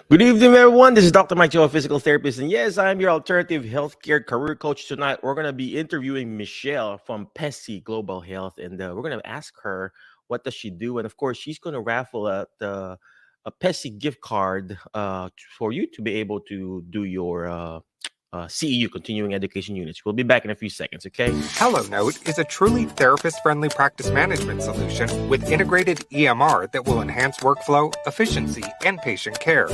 Good evening, everyone. This is Dr. Mike Joe, a physical therapist. And yes, I'm your alternative healthcare career coach. Tonight, we're going to be interviewing Michelle from PESI Global Health. And we're going to ask her, what does she do? And of course, she's going to raffle a PESI gift card for you to be able to do your CEU, continuing education units. We'll be back in a few seconds, okay? HelloNote is a truly therapist-friendly practice management solution with integrated EMR that will enhance workflow, efficiency, and patient care.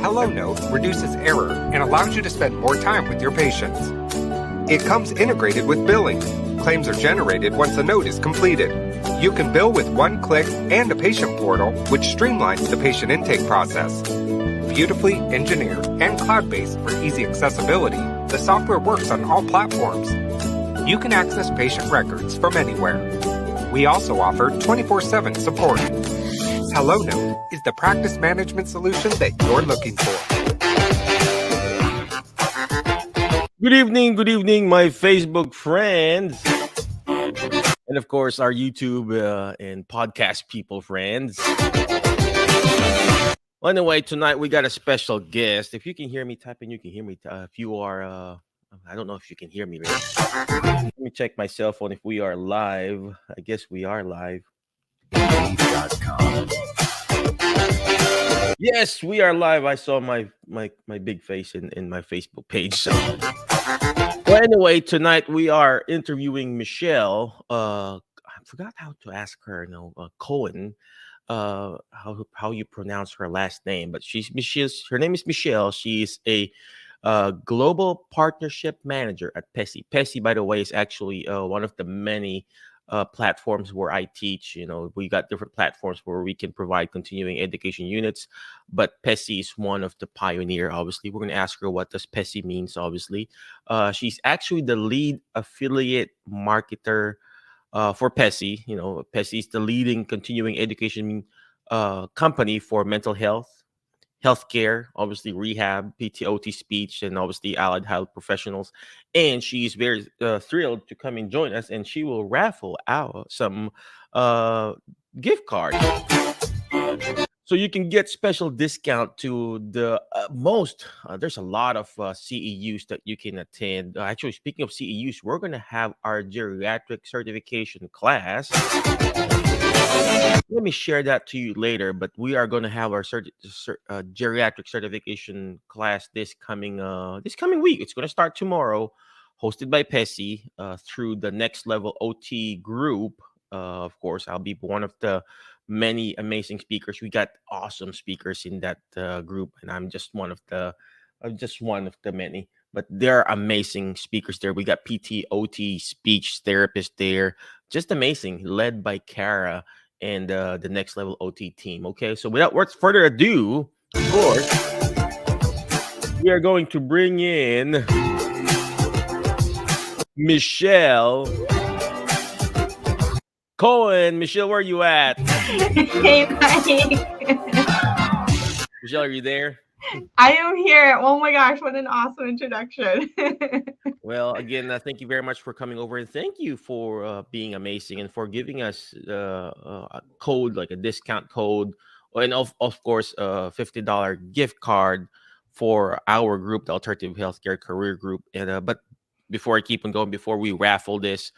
HelloNote reduces error and allows you to spend more time with your patients. It comes integrated with billing. Claims are generated once a note is completed. You can bill with one click and a patient portal, which streamlines the patient intake process. Beautifully engineered and cloud-based for easy accessibility, the software works on all platforms. You can access patient records from anywhere. We also offer 24/7 support. HelloNote is the practice management solution that you're looking for. Good evening, my Facebook friends. And of course, our YouTube and podcast people friends. Well, anyway, tonight we got a special guest. If you can hear me, type in, you can hear me. If you are, I don't know if you can hear me. Really. Let me check my cell phone if we are live. I guess we are live. Yes, we are live. I saw my big face in my Facebook page. So. Well, anyway, tonight we are interviewing Michelle. I forgot how to ask her. Cohen. How you pronounce her last name, but her name is Michelle. She's a global partnership manager at PESI. PESI, by the way, is actually one of the many platforms where I teach. We got different platforms where we can provide continuing education units, but PESI is one of the pioneer. Obviously, we're going to ask her what does PESI means. Obviously, she's actually the lead affiliate marketer for PESI. PESI is the leading continuing education company for mental health, healthcare, obviously rehab, PTOT, speech, and obviously allied health professionals. And she's very thrilled to come and join us, and she will raffle out some gift cards. So you can get special discount to the most. There's a lot of CEUs that you can attend. Actually, speaking of CEUs, we're going to have our geriatric certification class. Let me share that to you later. But we are going to have our geriatric certification class this coming week. It's going to start tomorrow, hosted by PESI through the Next Level OT group. Of course, I'll be one of the many amazing speakers. We got awesome speakers in that group, and I'm just one of the many. But there are amazing speakers there. We got PT, OT, speech therapist there, just amazing, led by Kara and the Next Level OT team. Okay, so without further ado, of course, we are going to bring in Michelle Cohen. Michelle, where are you at? Hey, Mike. Michelle, are you there? I am here. Oh my gosh, what an awesome introduction. Well, again, thank you very much for coming over, and thank you for being amazing and for giving us a code, like a discount code, and of course, a $50 gift card for our group, the Alternative Healthcare Career Group. And but before I keep on going, before we raffle this,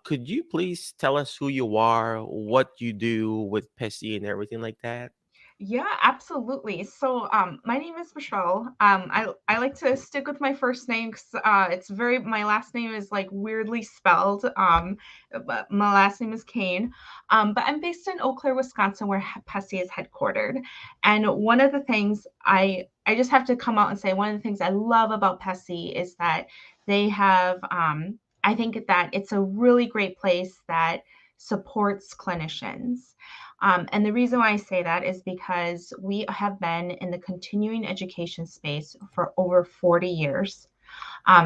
could you please tell us who you are, what you do with PESI and everything like that? Yeah, absolutely. So, my name is Michelle. I like to stick with my first name because my last name is like weirdly spelled. But my last name is Kane. But I'm based in Eau Claire, Wisconsin, where PESI is headquartered. And one of the things I just have to come out and say, one of the things I love about PESI is that they have, I think that it's a really great place that supports clinicians. And the reason why I say that is because we have been in the continuing education space for over 40 years.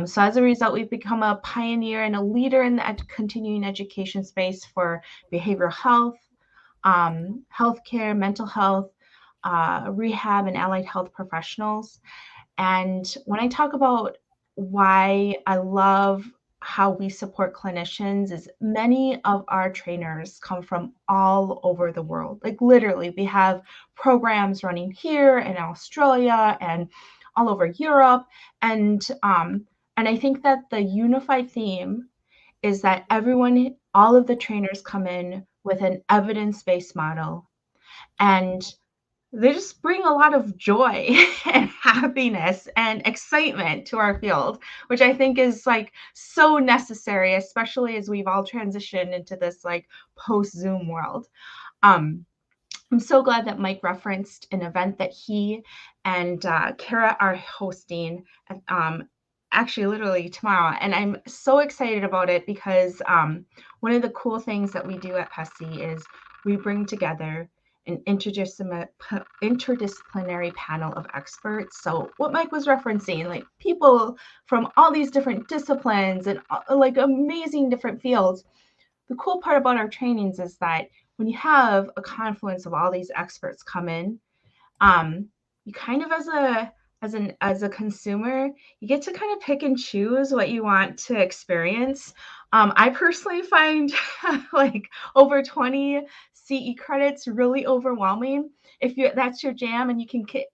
So as a result, we've become a pioneer and a leader in the continuing education space for behavioral health, healthcare, mental health, rehab, and allied health professionals. And when I talk about why I love how we support clinicians is many of our trainers come from all over the world. Like literally, we have programs running here in Australia and all over Europe. And I think that the unified theme is that all of the trainers come in with an evidence-based model, and they just bring a lot of joy and happiness and excitement to our field, which I think is like so necessary, especially as we've all transitioned into this like post Zoom world. Um, I'm so glad that Mike referenced an event that he and Kara are hosting, um, actually literally tomorrow. And I'm so excited about it because one of the cool things that we do at PESI is we bring together an interdisciplinary panel of experts. So what Mike was referencing, like people from all these different disciplines and like amazing different fields. The cool part about our trainings is that when you have a confluence of all these experts come in, you kind of as a consumer, you get to kind of pick and choose what you want to experience. I personally find like over 20 CE credits really overwhelming. If that's your jam and you can fit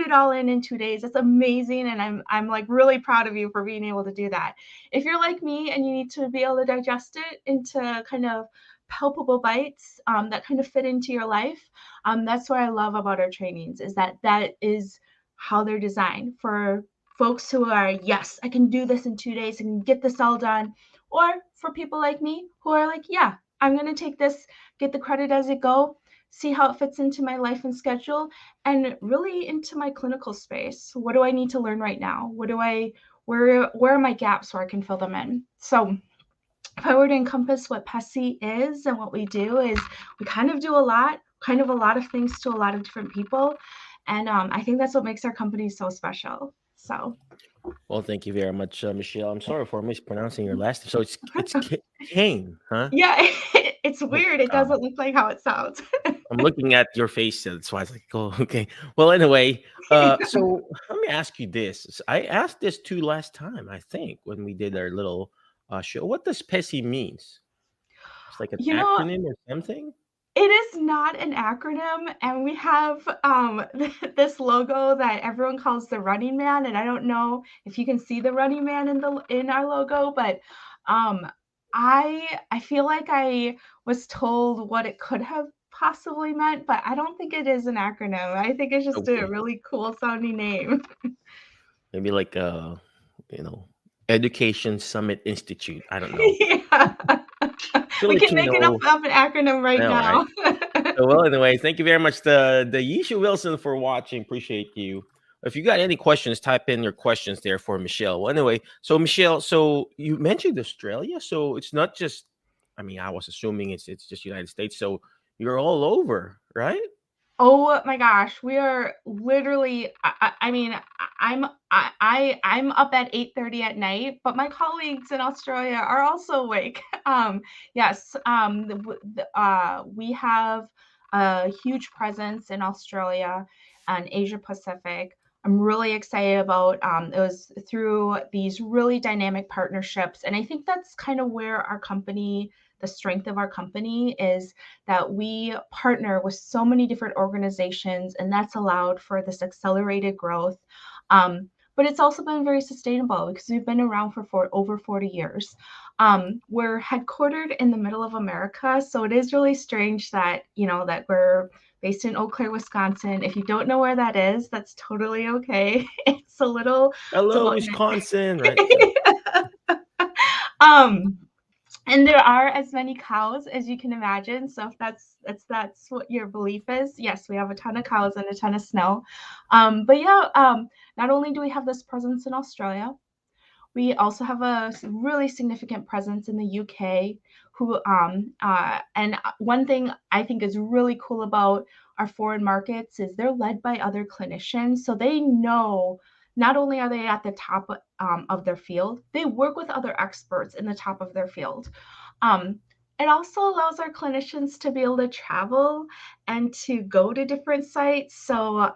it all in 2 days, that's amazing, and I'm like really proud of you for being able to do that. If you're like me and you need to be able to digest it into kind of palpable bites that kind of fit into your life, that's what I love about our trainings, is that is how they're designed for folks who are, yes, I can do this in 2 days and get this all done. Or for people like me who are like, yeah, I'm going to take this, get the credit as it go, see how it fits into my life and schedule, and really into my clinical space. What do I need to learn right now? Where are my gaps where I can fill them in? So if I were to encompass what PESI is and what we do is we kind of do a lot of things to a lot of different people. And I think that's what makes our company so special. So, Well, thank you very much, Michelle. I'm sorry for mispronouncing your last name. So it's Kane, huh? yeah, it's Oh weird. It God. doesn't look like how it sounds. I'm looking at your face, so that's why I was like, "Oh, okay." Well, anyway, so let me ask you this. I asked this too last time, I think, when we did our little show. What does PESI means? It's like an you know, acronym or something? it is not an acronym, and we have this logo that everyone calls the Running Man, and I don't know if you can see the Running Man in our logo, but um, I feel like I was told what it could have possibly meant, but I don't think it is an acronym. I think it's just a Okay, really cool sounding name. maybe like you know, Education Summit Institute. I don't know. Yeah. To We let can you make it up know, of an acronym I right know, right? now. So, well, anyway, thank you very much, the Yisha Wilson, for watching. Appreciate you. If you got any questions, type in your questions there for Michelle. Well, anyway, so Michelle, so you mentioned Australia, so it's not just. I mean, I was assuming it's just United States. So you're all over, right? Oh my gosh, we are literally. I mean, I'm up at 8:30 at night, but my colleagues in Australia are also awake. Yes, we have a huge presence in Australia and Asia Pacific. I'm really excited about it was through these really dynamic partnerships, and I think that's kind of where the strength of our company is, that we partner with so many different organizations, and that's allowed for this accelerated growth. But it's also been very sustainable because we've been around for over 40 years. We're headquartered in the middle of America, so it is really strange that that we're based in Eau Claire, Wisconsin. If you don't know where that is, that's totally okay. It's Hello, about Wisconsin, right? So, um and there are as many cows as you can imagine. So if that's what your belief is, yes, we have a ton of cows and a ton of snow. But yeah, not only do we have this presence in Australia, we also have a really significant presence in the UK. And one thing I think is really cool about our foreign markets is they're led by other clinicians, so they know. Not only are they at the top of their field, they work with other experts in the top of their field. Um, It also allows our clinicians to be able to travel and to go to different sites. So,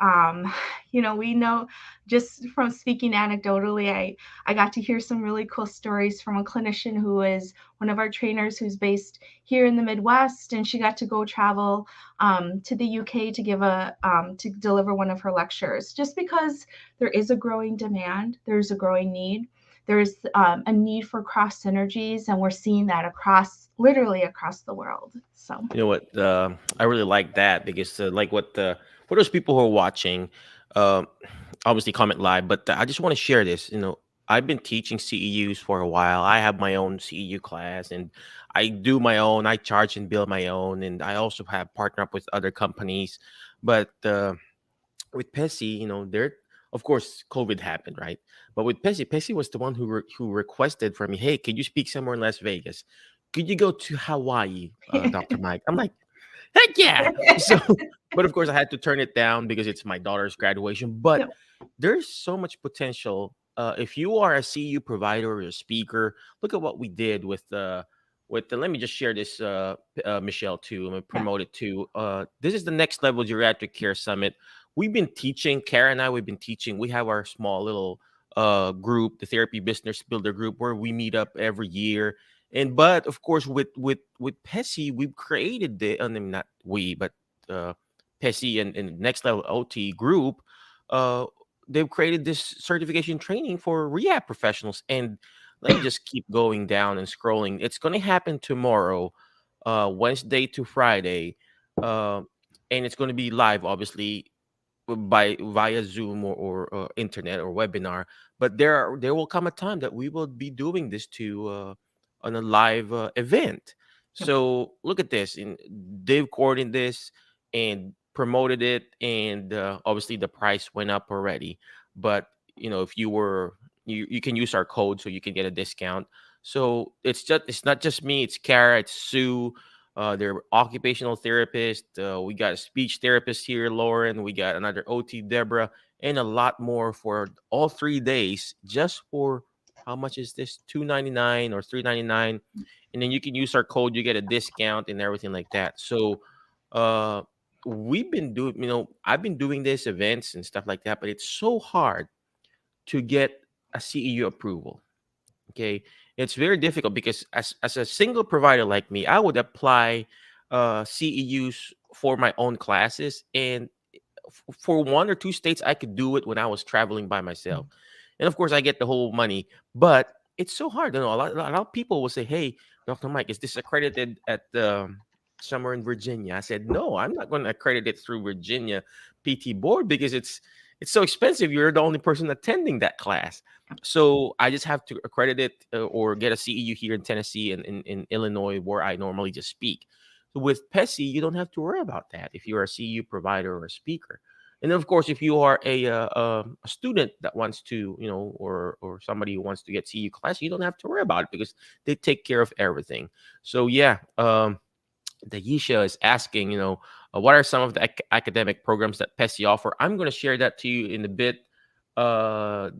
we know just from speaking anecdotally, I got to hear some really cool stories from a clinician who is one of our trainers who's based here in the Midwest, and she got to go travel to the UK to to deliver one of her lectures. Just because there is a growing demand, there's a growing need, there's a need for cross synergies, and we're seeing that literally across the world. So You know what? I really like that because, like, what for those people who are watching, uh, obviously comment live, but I just want to share this. I've been teaching CEUs for a while. I have my own CEU class, and I do my own. I charge and bill my own, and I also have partner up with other companies. But with PESI, there, of course, COVID happened, right? But with PESI was the one who requested for me, hey, could you speak somewhere in Las Vegas? Could you go to Hawaii, Dr. Mike? I'm like, heck yeah. So, but of course, I had to turn it down because it's my daughter's graduation. But Yep. there's so much potential. If you are a CU provider or a speaker, look at what we did with the. Let me just share this, Michelle, too. I'm gonna Yeah. promote it too. This is the Next Level Geriatric Care Summit. We've been teaching. Kara and I, we've been teaching. We have our small little group, the Therapy Business Builder group, where we meet up every year. But of course, with PESI, we've created I mean, not we, but uh, PESI and Next Level OT group. Uh, they've created this certification training for rehab professionals. And let me just keep going down and scrolling. It's going to happen tomorrow, Wednesday to Friday, uh, and it's going to be live, obviously, by via Zoom or internet or webinar. But there will come a time that we will be doing this to on a live event. Yep. So look at this, and they've coordinated this and promoted it, and obviously the price went up already. But if you can use our code so you can get a discount. So it's not just me, it's Kara, it's Sue, they're occupational therapist. We got a speech therapist here, Lauren. We got another OT, Deborah, and a lot more for all 3 days. Just for how much is this? $2.99 or $3.99, and then you can use our code. You get a discount and everything like that. So, uh, we've been doing. I've been doing this events and stuff like that, but it's so hard to get a CEU approval. Okay, it's very difficult because as a single provider like me, I would apply CEUs for my own classes, and for 1 or 2 states, I could do it when I was traveling by myself. And of course, I get the whole money, but it's so hard. A lot of people will say, "Hey, Dr. Mike, is this accredited at somewhere in Virginia?" I said, "No, I'm not going to accredit it through Virginia PT board because it's so expensive. You're the only person attending that class." So I just have to accredit it, or get a CEU here in Tennessee and in Illinois, where I normally just speak. So with PESI, you don't have to worry about that if you're a CEU provider or a speaker. And then, of course, if you are a student that wants to, or somebody who wants to get CEU class, you don't have to worry about it because they take care of everything. So yeah, the Yisha is asking, what are some of the academic programs that PESI offer? I'm going to share that to you in a bit, uh,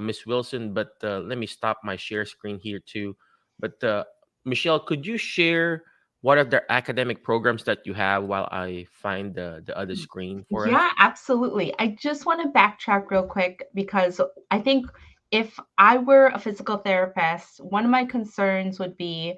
Miss Wilson, but let me stop my share screen here too. But Michelle, could you share what are the academic programs that you have while I find the other screen for Yeah, us? absolutely. I just want to backtrack real quick because I think if I were a physical therapist, one of my concerns would be,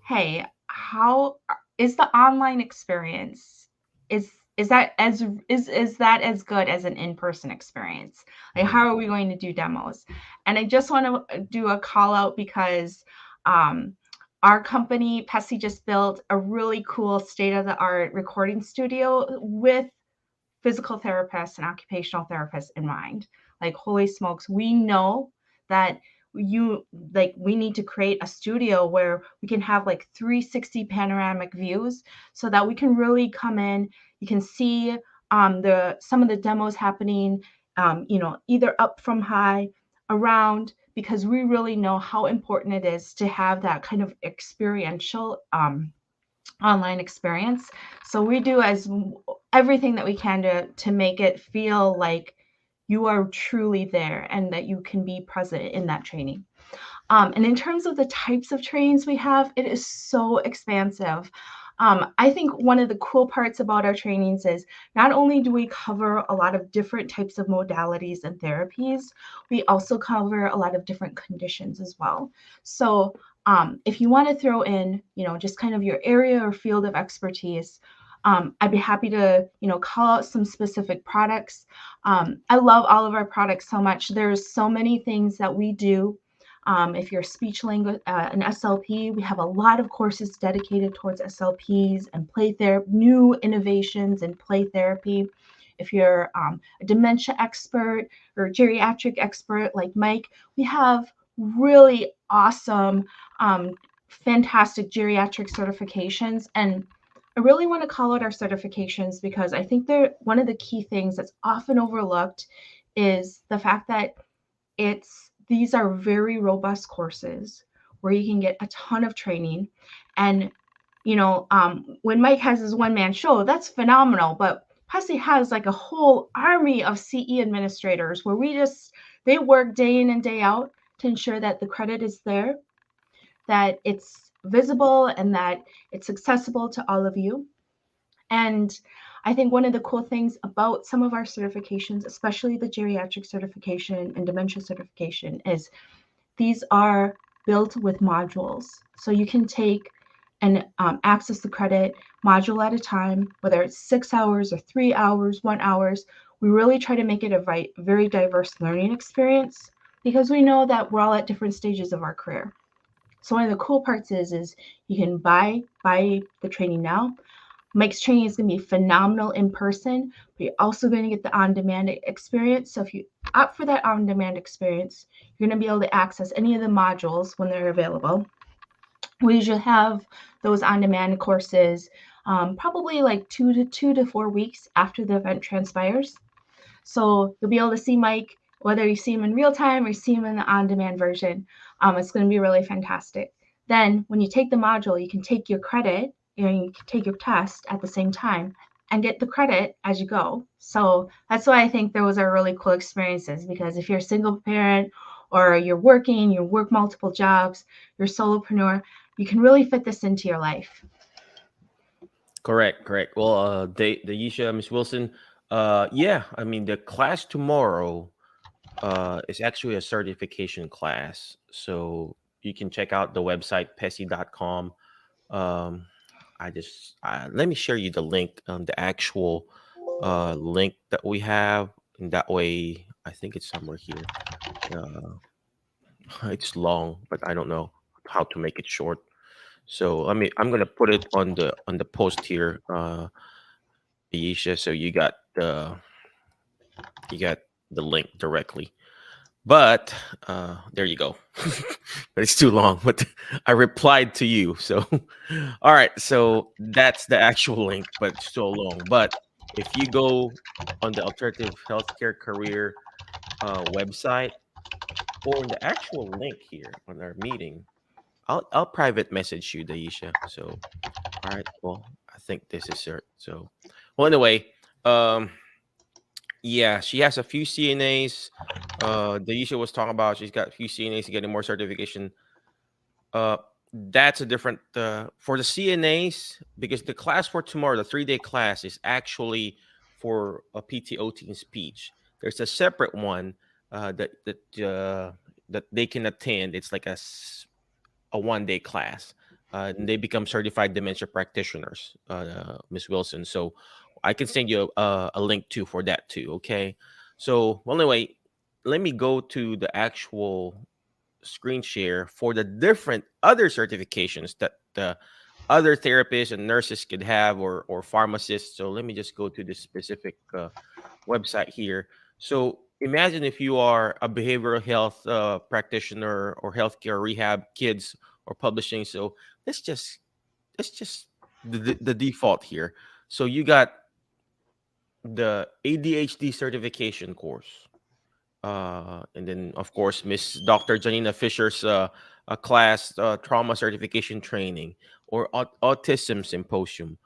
hey, how is the online experience? Is that that as good as an in-person experience? Like, Mhm. how are we going to do demos? And I just want to do a call out because um, our company, PESI, just built a really cool state-of-the-art recording studio with physical therapists and occupational therapists in mind. Like, holy smokes, we know that we need to create a studio where we can have like 360 panoramic views so that we can really come in, you can see the some of the demos happening, either up from high, around, because we really know how important it is to have that kind of experiential online experience. So we do everything that we can to make it feel like you are truly there and that you can be present in that training. And in terms of the types of trainings we have, it is so expansive. I think one of the cool parts about our trainings is not only do we cover a lot of different types of modalities and therapies, we also cover a lot of different conditions as well. So if you want to throw in, just kind of your area or field of expertise, I'd be happy to, call out some specific products. I love all of our products so much. There's so many things that we do. If you're speech language, an SLP, we have a lot of courses dedicated towards SLPs and play therapy, new innovations in play therapy. If you're a dementia expert or geriatric expert like Mike, we have really awesome, fantastic geriatric certifications. And I really want to call out our certifications because I think they're one of the key things that's often overlooked is the fact that these are very robust courses where you can get a ton of training. And when Mike has his one-man show, that's phenomenal. But PESI has like a whole army of CE administrators where they work day in and day out to ensure that the credit is there, that it's visible, and that it's accessible to all of you. And I think one of the cool things about some of our certifications, especially the geriatric certification and dementia certification, is these are built with modules. So you can take and access the credit module at a time, whether it's 6 hours or 3 hours, 1 hours. We really try to make it a very diverse learning experience because we know that we're all at different stages of our career. So one of the cool parts is you can buy the training now. Mike's training is going to be phenomenal in person, but you're also going to get the on-demand experience. So if you opt for that on-demand experience, you're going to be able to access any of the modules when they're available. We usually have those on-demand courses probably like 2 to 4 weeks after the event transpires. So you'll be able to see Mike, whether you see him in real time or you see him in the on-demand version. It's going to be really fantastic. Then when you take the module, you can take your credit, you can take your test at the same time and get the credit as you go. So that's why I think those are really cool experiences, because if you're a single parent or you work multiple jobs, you're a solopreneur, you can really fit this into your life. Correct. Well, the Yisha, Miss Wilson, yeah, I mean the class tomorrow is actually a certification class, so you can check out the website pesi.com. Let me share you the link, the actual link that we have, and that way I think it's somewhere here. It's long, but I don't know how to make it short. So I'm gonna put it on the post here, Aisha. So you got the link directly. But there you go. But it's too long. But I replied to you. So all right. So that's the actual link, but it's so long. But if you go on the alternative healthcare career website, or in the actual link here on our meeting, I'll private message you, Daisha. So all right. Well, I think this is it. So well, anyway, yeah, she has a few CNAs. Daisha was talking about she's got a few CNAs getting more certification. Uh, that's a different for the CNAs, because the class for tomorrow, the 3-day class, is actually for a PTOT in speech. There's a separate one that they can attend. It's like a 1-day class. And they become certified dementia practitioners, Miss Wilson. So I can send you a link too for that too. Okay. So well, anyway, let me go to the actual screen share for the different other certifications that the other therapists and nurses could have, or pharmacists. So let me just go to this specific website here. So imagine if you are a behavioral health practitioner or healthcare rehab kids or publishing. So that's just the default here. So you got the ADHD certification course. And then of course Miss Dr. Janina Fisher's a class, trauma certification training, or autism symposium,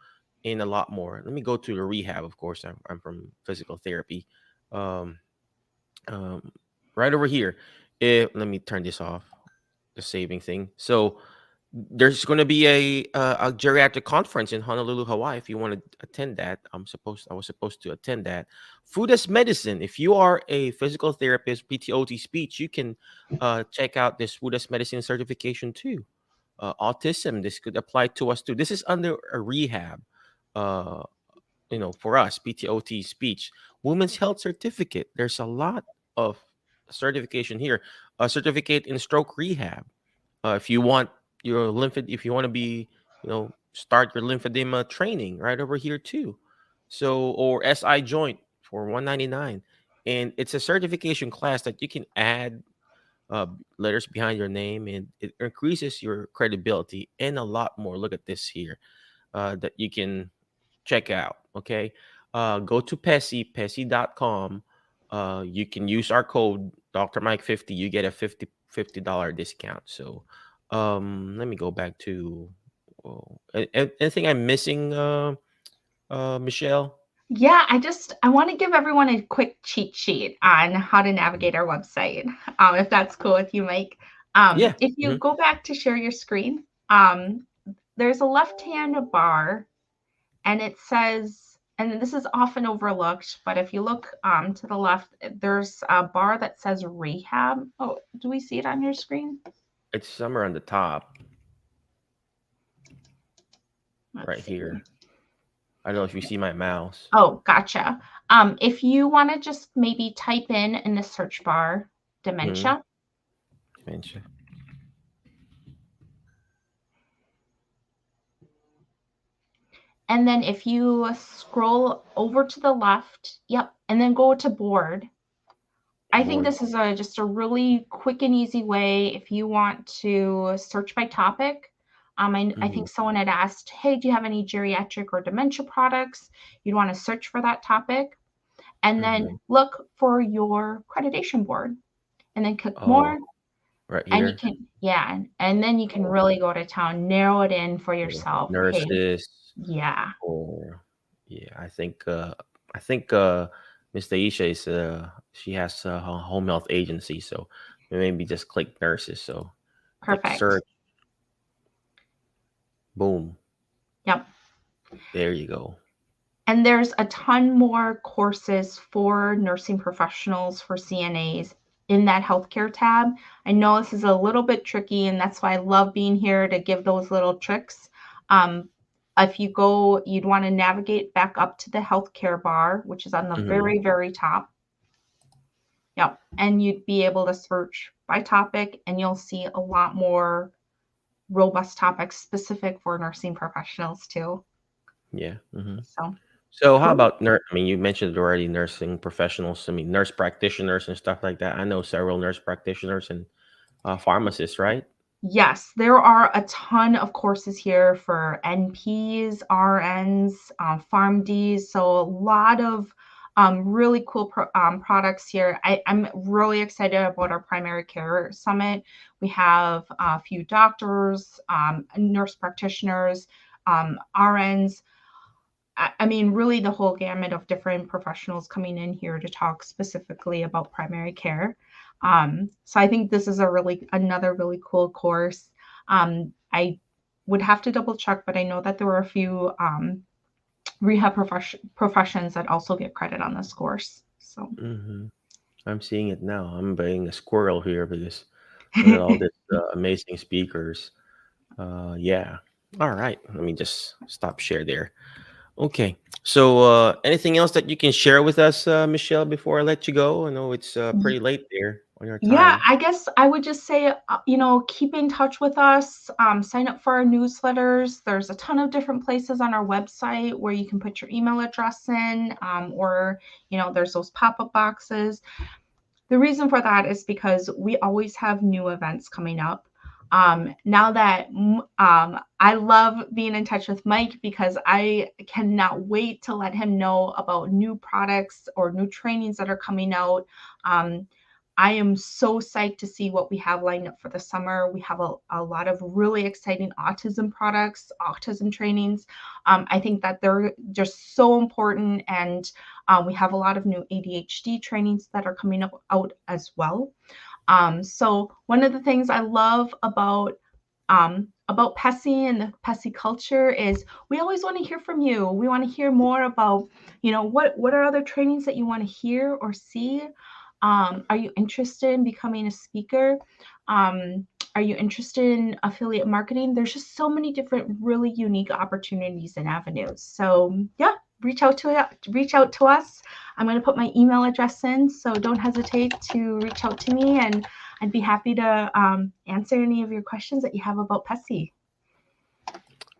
and a lot more. Let me go to the rehab. Of course, I'm from physical therapy. Um, right over here. Let me turn this off. a saving thing. So there's going to be a geriatric conference in Honolulu, Hawaii. If you want to attend that, I was supposed to attend that. Food as medicine. If you are a physical therapist, PTOT speech, you can check out this food as medicine certification too. Autism, this could apply to us too. This is under a rehab. Uh, for us, PTOT speech, women's health certificate. There's a lot of certification here. A certificate in stroke rehab. If you want if you want to be, start your lymphedema training right over here too. So, or SI joint for 199, and it's a certification class that you can add letters behind your name, and it increases your credibility and a lot more. Look at this here that you can check out. Okay. Go to PESI, PESI.com. You can use our code Dr. Mike 50. You get a $50 discount. So let me go back to anything I'm missing, Michelle? Yeah, I want to give everyone a quick cheat sheet on how to navigate our website, if that's cool with you, Mike. Yeah. If you go back to share your screen, there's a left-hand bar, and it says, and this is often overlooked, but if you look to the left, there's a bar that says rehab. Oh, do we see it on your screen? It's somewhere on the top. Let's right see. here. I don't know if you see my mouse. Oh, gotcha. If you want to just maybe type in the search bar, dementia. Dementia. And then if you scroll over to the left, yep, and then go to board. I think this is just a really quick and easy way if you want to search by topic. I think someone had asked, hey, do you have any geriatric or dementia products? You'd want to search for that topic and then look for your accreditation board and then click more. Right And here. you can, and then you can really go to town, narrow it in for yourself. Nurses. Hey, yeah. Or I think Miss Daisha is she has a home health agency, so maybe just click nurses. So click Perfect. search. Boom. Yep. There you go. And there's a ton more courses for nursing professionals, for CNAs in that healthcare tab. I know this is a little bit tricky, and that's why I love being here to give those little tricks. If you go, you'd want to navigate back up to the healthcare bar, which is on the very, very top. Yep. And you'd be able to search by topic, and you'll see a lot more robust topics specific for nursing professionals too. Yeah. So how about I mean, you mentioned already nursing professionals. I mean, nurse practitioners and stuff like that. I know several nurse practitioners and pharmacists, right? Yes, there are a ton of courses here for NPs, RNs, PharmDs. So a lot of really cool products here. I'm really excited about our primary care summit. We have a few doctors, nurse practitioners, RNs. I mean, really the whole gamut of different professionals coming in here to talk specifically about primary care. So I think this is another really cool course. I would have to double check, but I know that there were a few rehab professions that also get credit on this course. So I'm seeing it now. I'm being a squirrel here because look at all this amazing speakers. Yeah. All right. Let me just stop share there. Okay. So anything else that you can share with us, Michelle, before I let you go? I know it's pretty late there on your time. Yeah, I guess I would just say, keep in touch with us, sign up for our newsletters. There's a ton of different places on our website where you can put your email address in, or, there's those pop-up boxes. The reason for that is because we always have new events coming up. Now that I love being in touch with Mike because I cannot wait to let him know about new products or new trainings that are coming out. I am so psyched to see what we have lined up for the summer. We have a lot of really exciting autism products, autism trainings. I think that they're just so important. And we have a lot of new ADHD trainings that are coming out as well. So one of the things I love about PESI and the PESI culture is we always want to hear from you. We want to hear more about, what are other trainings that you want to hear or see? Are you interested in becoming a speaker? Are you interested in affiliate marketing? There's just so many different really unique opportunities and avenues. So yeah, reach out to us. I'm going to put my email address in, so don't hesitate to reach out to me, and I'd be happy to answer any of your questions that you have about PESI.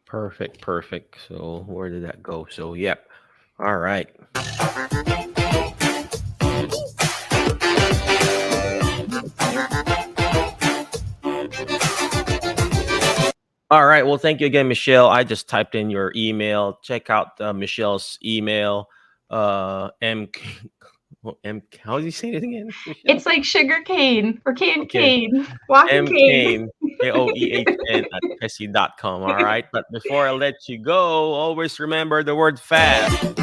Perfect. So where did that go? So yep. All right. All right. Well, thank you again, Michelle. I just typed in your email. Check out Michelle's email. How do you say it again, Michelle? It's like sugar cane or cane Okay. cane, walking cane. Kaoehn at PESI.com. All right. But before I let you go, always remember the word FAST.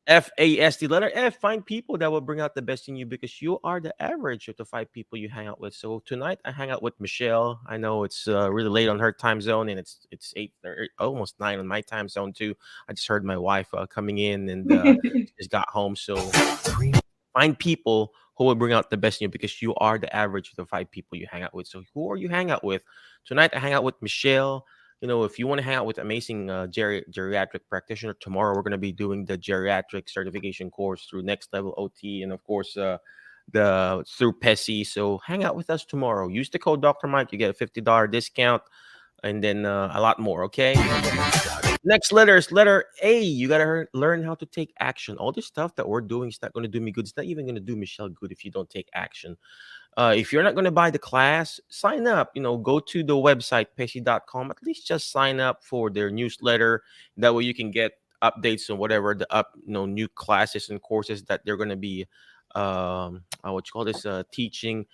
FAST, letter F. Find people that will bring out the best in you, because you are the average of the 5 people you hang out with. So tonight I hang out with Michelle. I know it's really late on her time zone, and it's 8:30, almost 9 on my time zone too. I just heard my wife coming in, and just got home. So find people who will bring out the best in you, because you are the average of the 5 people you hang out with. So who are you hang out with? Tonight I hang out with Michelle. If you want to hang out with amazing geriatric practitioner, tomorrow we're going to be doing the geriatric certification course through Next Level OT, and of course through PESI. So hang out with us tomorrow. Use the code Dr. Mike. You get a $50 discount, and then a lot more. Okay. Next letter is letter A. You got to learn how to take action. All this stuff that we're doing is not going to do me good. It's not even going to do Michelle good if you don't take action. If you're not going to buy the class, sign up. Go to the website, PESI.com. At least just sign up for their newsletter. That way you can get updates on whatever the new classes and courses that they're going to be teaching.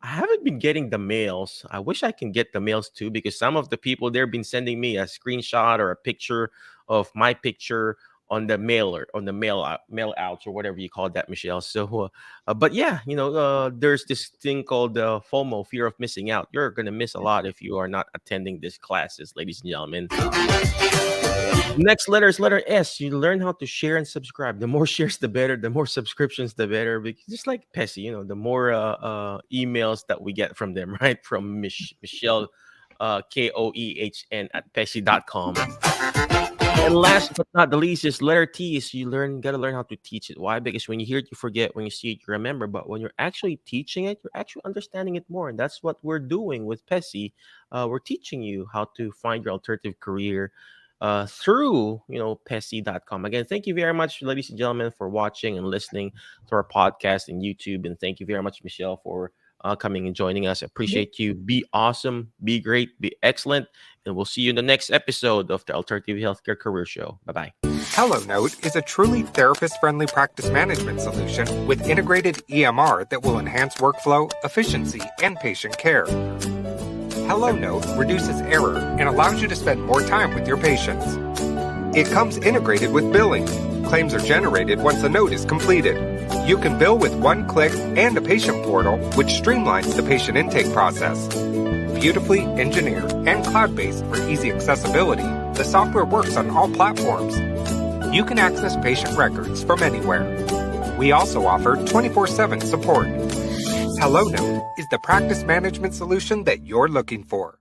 I haven't been getting the mails. I wish I can get the mails too, because some of the people they've been sending me a screenshot or a picture of my picture on the mailer, on the mail outs, or whatever you call that, Michelle. So, but yeah, there's this thing called FOMO, fear of missing out. You're going to miss a lot if you are not attending these classes, ladies and gentlemen. Next letter is letter S. You learn how to share and subscribe. The more shares, the better. The more subscriptions, the better. Because just like PESI, the more emails that we get from them, right? From Michelle, Koehn at PESI.com. And last but not the least is letter T. Is you gotta learn how to teach it. Why? Because when you hear it, you forget. When you see it, you remember. But when you're actually teaching it, you're actually understanding it more. And that's what we're doing with PESI. We're teaching you how to find your alternative career through PESI.com. Again, thank you very much, ladies and gentlemen, for watching and listening to our podcast and YouTube. And thank you very much, Michelle, for coming and joining us. I appreciate you. Be awesome, be great, be excellent. And we'll see you in the next episode of the Alternative Healthcare Career Show. Bye-bye. HelloNote is a truly therapist-friendly practice management solution with integrated EMR that will enhance workflow, efficiency, and patient care. HelloNote reduces error and allows you to spend more time with your patients. It comes integrated with billing. Claims are generated once the note is completed. You can bill with one click and a patient portal, which streamlines the patient intake process. Beautifully engineered and cloud-based for easy accessibility, the software works on all platforms. You can access patient records from anywhere. We also offer 24/7 support. HelloNote is the practice management solution that you're looking for.